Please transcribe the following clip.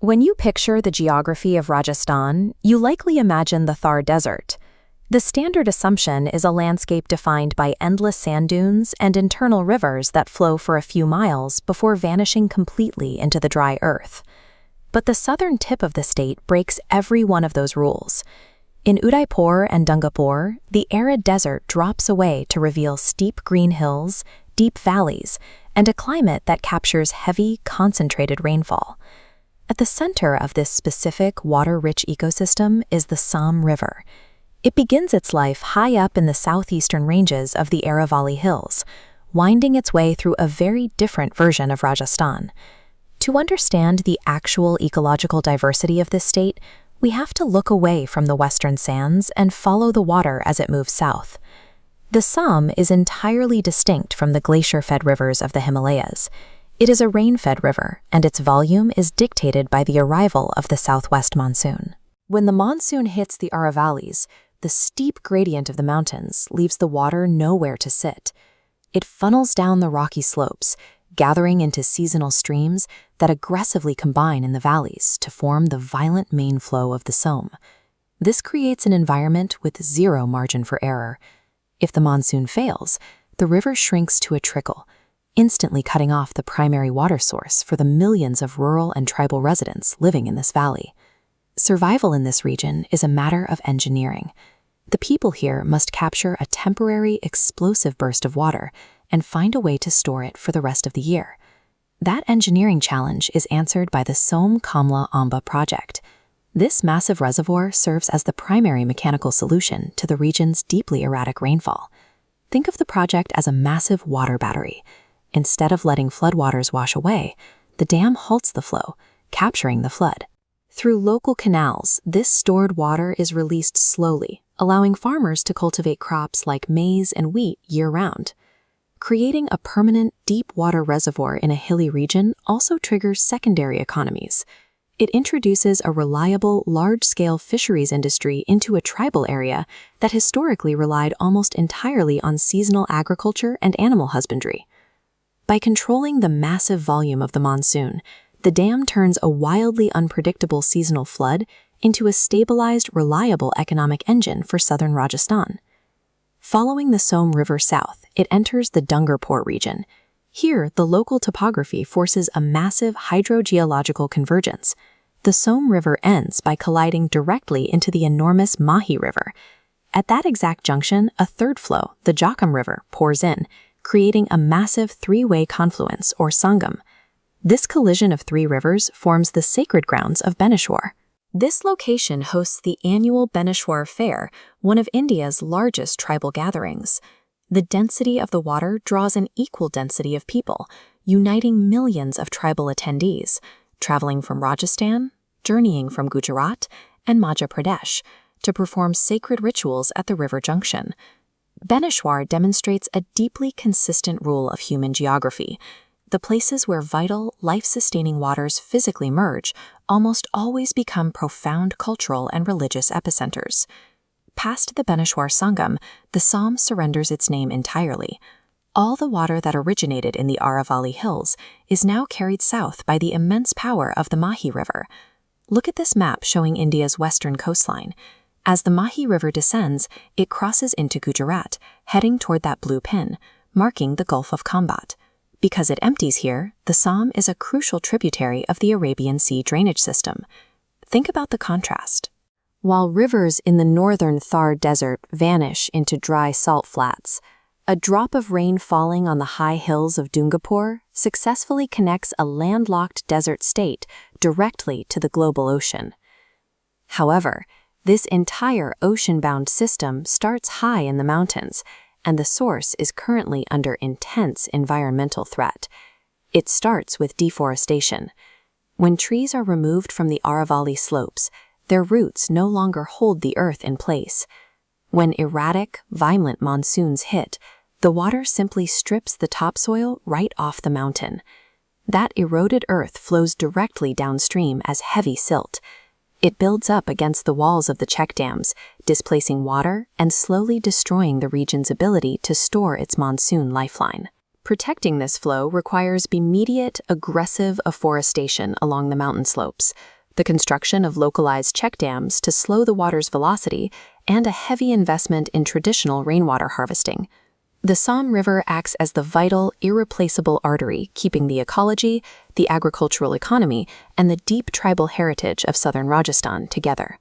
When you picture the geography of Rajasthan, you likely imagine the Thar Desert. The standard assumption is a landscape defined by endless sand dunes and internal rivers that flow for a few miles before vanishing completely into the dry earth. But the southern tip of the state breaks every one of those rules. In Udaipur and Dungapur, the arid desert drops away to reveal steep green hills, deep valleys, and a climate that captures heavy, concentrated rainfall. At the center of this specific water-rich ecosystem is the Som River. It begins its life high up in the southeastern ranges of the Aravalli Hills, winding its way through a very different version of Rajasthan. To understand the actual ecological diversity of this state, we have to look away from the western sands and follow the water as it moves south. The Som is entirely distinct from the glacier-fed rivers of the Himalayas. It is a rain-fed river, and its volume is dictated by the arrival of the southwest monsoon. When the monsoon hits the Aravallis, the steep gradient of the mountains leaves the water nowhere to sit. It funnels down the rocky slopes, gathering into seasonal streams that aggressively combine in the valleys to form the violent main flow of the Som. This creates an environment with zero margin for error. If the monsoon fails, the river shrinks to a trickle, instantly cutting off the primary water source for the millions of rural and tribal residents living in this valley. Survival in this region is a matter of engineering. The people here must capture a temporary explosive burst of water and find a way to store it for the rest of the year. That engineering challenge is answered by the Som-Kamla-Amba project. This massive reservoir serves as the primary mechanical solution to the region's deeply erratic rainfall. Think of the project as a massive water battery. Instead of letting floodwaters wash away, the dam halts the flow, capturing the flood. Through local canals, this stored water is released slowly, allowing farmers to cultivate crops like maize and wheat year-round. Creating a permanent, deep water reservoir in a hilly region also triggers secondary economies. It introduces a reliable, large-scale fisheries industry into a tribal area that historically relied almost entirely on seasonal agriculture and animal husbandry. By controlling the massive volume of the monsoon, the dam turns a wildly unpredictable seasonal flood into a stabilized, reliable economic engine for southern Rajasthan. Following the Som River south, it enters the Dungapur region. Here, the local topography forces a massive hydrogeological convergence. The Som River ends by colliding directly into the enormous Mahi River. At that exact junction, a third flow, the Jokham River, pours in, creating a massive three-way confluence, or sangam. This collision of three rivers forms the sacred grounds of Baneshwar. This location hosts the annual Baneshwar Fair, one of India's largest tribal gatherings. The density of the water draws an equal density of people, uniting millions of tribal attendees, traveling from Rajasthan, journeying from Gujarat, and Madhya Pradesh, to perform sacred rituals at the river junction. Baneshwar demonstrates a deeply consistent rule of human geography. The places where vital, life-sustaining waters physically merge almost always become profound cultural and religious epicenters. Past the Baneshwar Sangam, the Som surrenders its name entirely. All the water that originated in the Aravalli Hills is now carried south by the immense power of the Mahi River. Look at this map showing India's western coastline. As the Mahi River descends, it crosses into Gujarat, heading toward that blue pin, marking the Gulf of Combat. Because it empties here, the Som is a crucial tributary of the Arabian Sea drainage system. Think about the contrast. While rivers in the northern Thar Desert vanish into dry salt flats, a drop of rain falling on the high hills of Dungapur successfully connects a landlocked desert state directly to the global ocean. However, this entire ocean-bound system starts high in the mountains, and the source is currently under intense environmental threat. It starts with deforestation. When trees are removed from the Aravalli slopes, their roots no longer hold the earth in place. When erratic, violent monsoons hit, the water simply strips the topsoil right off the mountain. That eroded earth flows directly downstream as heavy silt. It builds up against the walls of the check dams, displacing water and slowly destroying the region's ability to store its monsoon lifeline. Protecting this flow requires immediate, aggressive afforestation along the mountain slopes, the construction of localized check dams to slow the water's velocity, and a heavy investment in traditional rainwater harvesting. The Som River acts as the vital, irreplaceable artery keeping the ecology, the agricultural economy, and the deep tribal heritage of southern Rajasthan together.